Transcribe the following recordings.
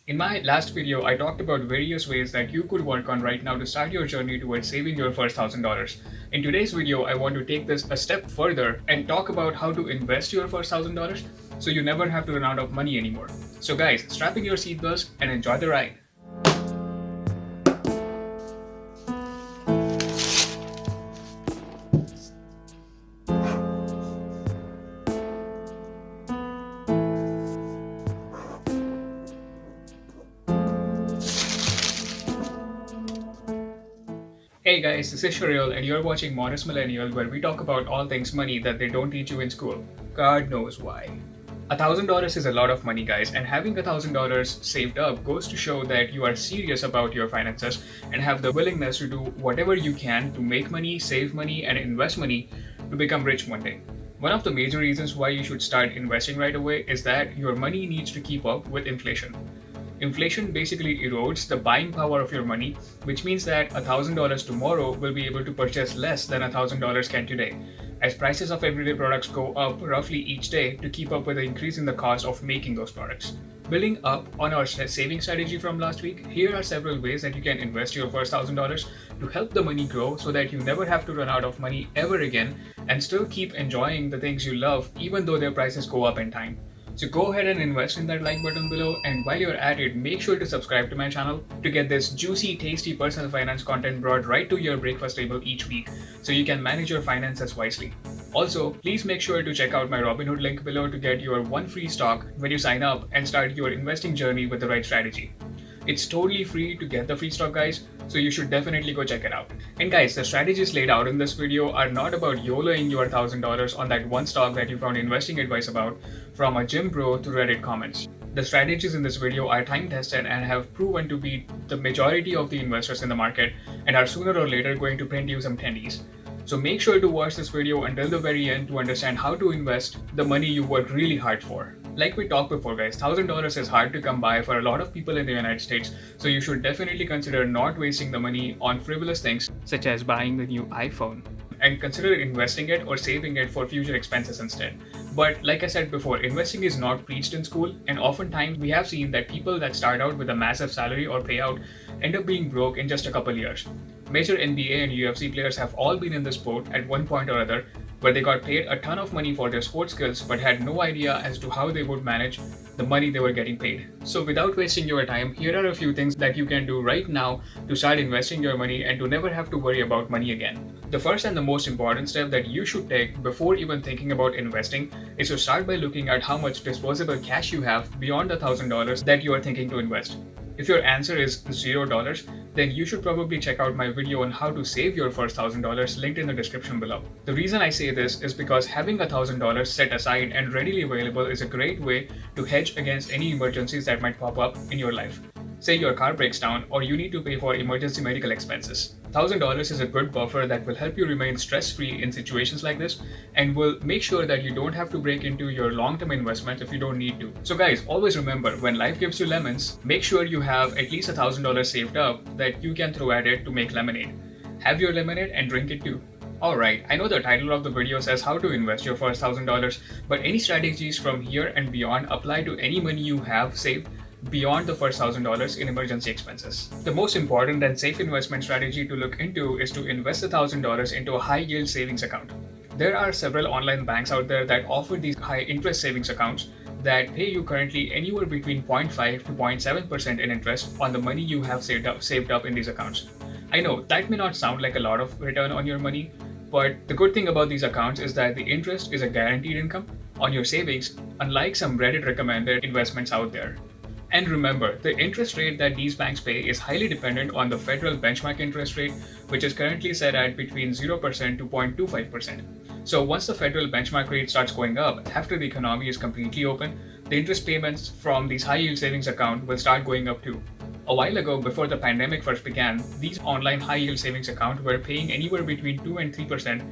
In my last video, I talked about various ways that you could work on right now to start your journey towards saving your first $1,000. In today's video, I want to take this a step further and talk about how to invest your first $1,000 so you never have to run out of money anymore. So guys, strap in your seatbelts and enjoy the ride. Hey guys, this is Sharil and you're watching Modest Millennial, where we talk about all things money that they don't teach you in school. God knows why. $1,000 is a lot of money, guys, and having $1,000 saved up goes to show that you are serious about your finances and have the willingness to do whatever you can to make money, save money, and invest money to become rich one day. One of the major reasons why you should start investing right away is that your money needs to keep up with inflation. Inflation basically erodes the buying power of your money, which means that $1,000 tomorrow will be able to purchase less than $1,000 can today, as prices of everyday products go up roughly each day to keep up with the increase in the cost of making those products. Building up on our saving strategy from last week, here are several ways that you can invest your first $1,000 to help the money grow so that you never have to run out of money ever again and still keep enjoying the things you love even though their prices go up in time. So go ahead and invest in that like button below, and while you're at it, make sure to subscribe to my channel to get this juicy, tasty personal finance content brought right to your breakfast table each week so you can manage your finances wisely. Also, please make sure to check out my Robinhood link below to get your one free stock when you sign up and start your investing journey with the right strategy. It's totally free to get the free stock, guys, so you should definitely go check it out. And guys, the strategies laid out in this video are not about YOLOing your $1,000 on that one stock that you found investing advice about from a gym bro to Reddit comments. The strategies in this video are time tested and have proven to be the majority of the investors in the market and are sooner or later going to print you some tendies. So make sure to watch this video until the very end to understand how to invest the money you worked really hard for. Like we talked before, guys, $1,000 is hard to come by for a lot of people in the United States, so you should definitely consider not wasting the money on frivolous things such as buying the new iPhone, and consider investing it or saving it for future expenses instead. But like I said before, investing is not preached in school, and oftentimes we have seen that people that start out with a massive salary or payout end up being broke in just a couple years. Major NBA and UFC players have all been in this boat at one point or other, where they got paid a ton of money for their sports skills but had no idea as to how they would manage the money they were getting paid. So without wasting your time, here are a few things that you can do right now to start investing your money and to never have to worry about money again. The first and the most important step that you should take before even thinking about investing is to start by looking at how much disposable cash you have beyond the $1,000 that you are thinking to invest. If your answer is $0, then you should probably check out my video on how to save your first $1,000 linked in the description below. The reason I say this is because having $1,000 set aside and readily available is a great way to hedge against any emergencies that might pop up in your life. Say your car breaks down or you need to pay for emergency medical expenses. $1,000 is a good buffer that will help you remain stress-free in situations like this and will make sure that you don't have to break into your long-term investments if you don't need to. So guys, always remember, when life gives you lemons, make sure you have at least $1,000 saved up that you can throw at it to make lemonade. Have your lemonade and drink it too. Alright, I know the title of the video says how to invest your first $1,000, but any strategies from here and beyond apply to any money you have saved beyond the first $1,000 in emergency expenses. The most important and safe investment strategy to look into is to invest $1,000 into a high-yield savings account. There are several online banks out there that offer these high-interest savings accounts that pay you currently anywhere between 0.5 to 0.7% in interest on the money you have saved up in these accounts. I know that may not sound like a lot of return on your money, but the good thing about these accounts is that the interest is a guaranteed income on your savings, unlike some Reddit recommended investments out there. And remember, the interest rate that these banks pay is highly dependent on the federal benchmark interest rate, which is currently set at between 0% to 0.25%. So once the federal benchmark rate starts going up after the economy is completely open, the interest payments from these high-yield savings accounts will start going up too. A while ago, before the pandemic first began, these online high-yield savings accounts were paying anywhere between 2 and 3%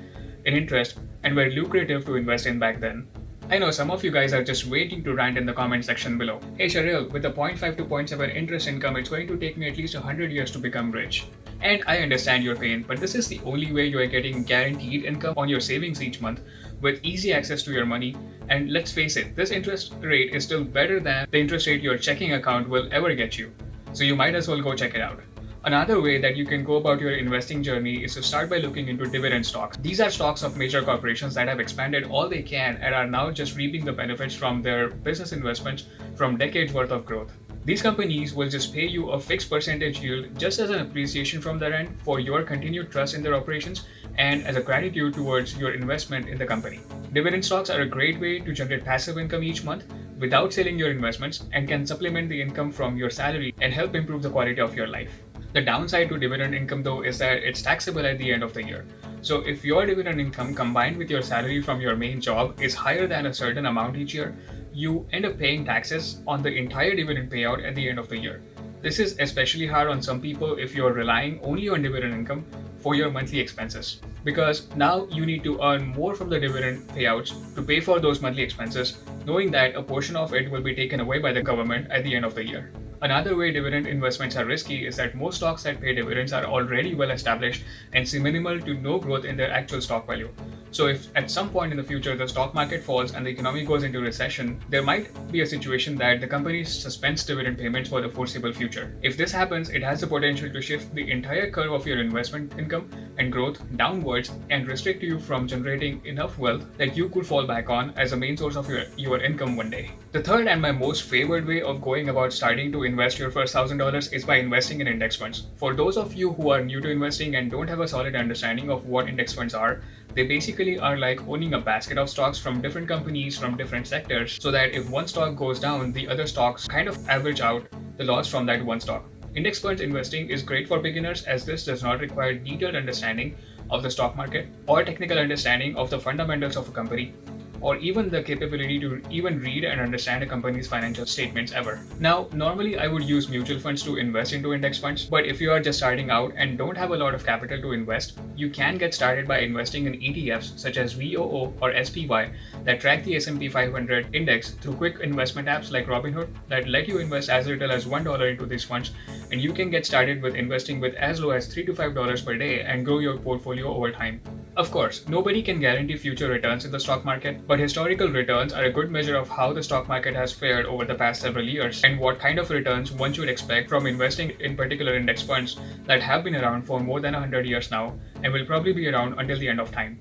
in interest and were lucrative to invest in back then. I know some of you guys are just waiting to rant in the comment section below. Hey Sharil, with a 0.5 to 0.7 interest income, it's going to take me at least 100 years to become rich. And I understand your pain, but this is the only way you are getting guaranteed income on your savings each month with easy access to your money. And let's face it, this interest rate is still better than the interest rate your checking account will ever get you. So you might as well go check it out. Another way that you can go about your investing journey is to start by looking into dividend stocks. These are stocks of major corporations that have expanded all they can and are now just reaping the benefits from their business investments from decades worth of growth. These companies will just pay you a fixed percentage yield just as an appreciation from their end for your continued trust in their operations and as a gratitude towards your investment in the company. Dividend stocks are a great way to generate passive income each month without selling your investments and can supplement the income from your salary and help improve the quality of your life. The downside to dividend income though is that it's taxable at the end of the year. So if your dividend income combined with your salary from your main job is higher than a certain amount each year, you end up paying taxes on the entire dividend payout at the end of the year. This is especially hard on some people if you're relying only on dividend income for your monthly expenses, because now you need to earn more from the dividend payouts to pay for those monthly expenses, knowing that a portion of it will be taken away by the government at the end of the year. Another way dividend investments are risky is that most stocks that pay dividends are already well established and see minimal to no growth in their actual stock value. So if at some point in the future the stock market falls and the economy goes into recession, there might be a situation that the company suspends dividend payments for the foreseeable future. If this happens, it has the potential to shift the entire curve of your investment income and growth downwards and restrict you from generating enough wealth that you could fall back on as a main source of your income one day. The third and my most favored way of going about starting to invest your first $1,000 is by investing in index funds. For those of you who are new to investing and don't have a solid understanding of what index funds are, they basically are like owning a basket of stocks from different companies from different sectors, so that if one stock goes down, the other stocks kind of average out the loss from that one stock. Index funds investing is great for beginners as this does not require detailed understanding of the stock market or technical understanding of the fundamentals of a company, or even the capability to even read and understand a company's financial statements ever. Now, normally I would use mutual funds to invest into index funds, but if you are just starting out and don't have a lot of capital to invest, you can get started by investing in ETFs such as VOO or SPY that track the S&P 500 index through quick investment apps like Robinhood that let you invest as little as $1 into these funds, and you can get started with investing with as low as $3 to $5 per day and grow your portfolio over time. Of course, nobody can guarantee future returns in the stock market, but historical returns are a good measure of how the stock market has fared over the past several years and what kind of returns one should expect from investing in particular index funds that have been around for more than 100 years now and will probably be around until the end of time.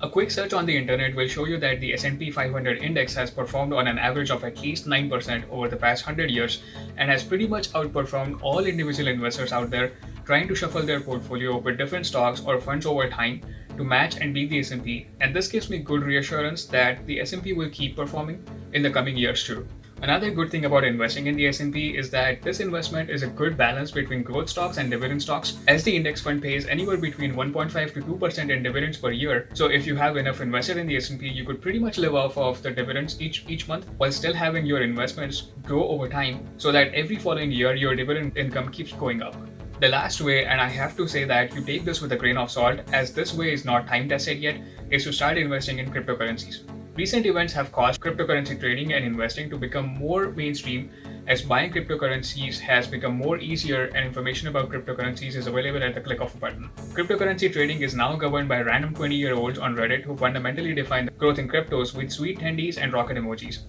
A quick search on the internet will show you that the S&P 500 index has performed on an average of at least 9% over the past 100 years and has pretty much outperformed all individual investors out there trying to shuffle their portfolio with different stocks or funds over time to match and beat the S&P, and this gives me good reassurance that the S&P will keep performing in the coming years too. Another good thing about investing in the S&P is that this investment is a good balance between growth stocks and dividend stocks, as the index fund pays anywhere between 1.5 to 2% in dividends per year. So if you have enough invested in the S&P, you could pretty much live off of the dividends each month while still having your investments grow over time, so that every following year your dividend income keeps going up. The last way, and I have to say that you take this with a grain of salt as this way is not time tested yet, is to start investing in cryptocurrencies. Recent events have caused cryptocurrency trading and investing to become more mainstream, as buying cryptocurrencies has become more easier and information about cryptocurrencies is available at the click of a button. Cryptocurrency trading is now governed by random 20-year-olds on Reddit who fundamentally define the growth in cryptos with sweet tendies and rocket emojis.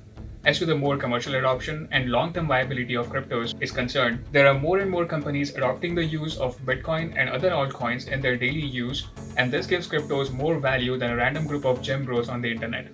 As to the more commercial adoption and long-term viability of cryptos is concerned, there are more and more companies adopting the use of Bitcoin and other altcoins in their daily use, and this gives cryptos more value than a random group of gem bros on the internet.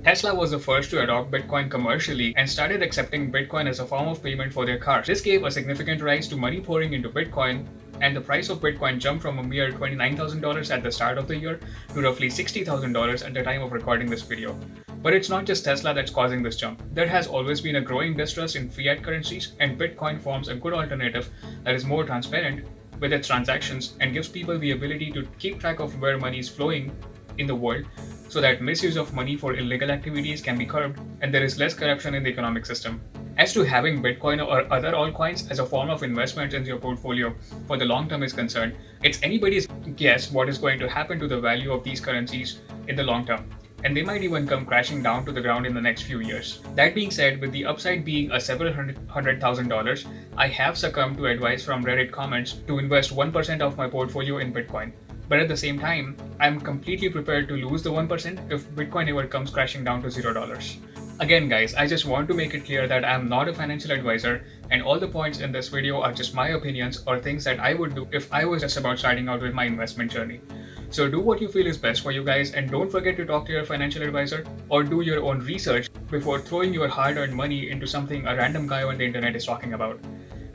Tesla was the first to adopt Bitcoin commercially and started accepting Bitcoin as a form of payment for their cars. This gave a significant rise to money pouring into Bitcoin, and the price of Bitcoin jumped from a mere $29,000 at the start of the year to roughly $60,000 at the time of recording this video. But it's not just Tesla that's causing this jump. There has always been a growing distrust in fiat currencies, and Bitcoin forms a good alternative that is more transparent with its transactions and gives people the ability to keep track of where money is flowing in the world, so that misuse of money for illegal activities can be curbed and there is less corruption in the economic system. As to having Bitcoin or other altcoins as a form of investment in your portfolio for the long term is concerned, it's anybody's guess what is going to happen to the value of these currencies in the long term, and they might even come crashing down to the ground in the next few years. That being said, with the upside being a several $100,000, I have succumbed to advice from Reddit comments to invest 1% of my portfolio in Bitcoin. But at the same time, I'm completely prepared to lose the 1% if Bitcoin ever comes crashing down to $0. Again, guys, I just want to make it clear that I'm not a financial advisor, and all the points in this video are just my opinions or things that I would do if I was just about starting out with my investment journey. So do what you feel is best for you guys, and don't forget to talk to your financial advisor or do your own research before throwing your hard-earned money into something a random guy on the internet is talking about.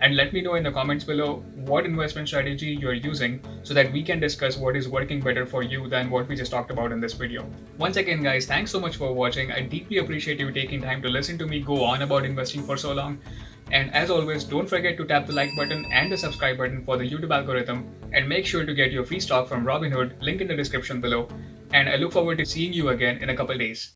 And let me know in the comments below what investment strategy you're using so that we can discuss what is working better for you than what we just talked about in this video. Once again, guys, thanks so much for watching. I deeply appreciate you taking time to listen to me go on about investing for so long. And as always, don't forget to tap the like button and the subscribe button for the YouTube algorithm, and make sure to get your free stock from Robinhood, link in the description below. And I look forward to seeing you again in a couple days.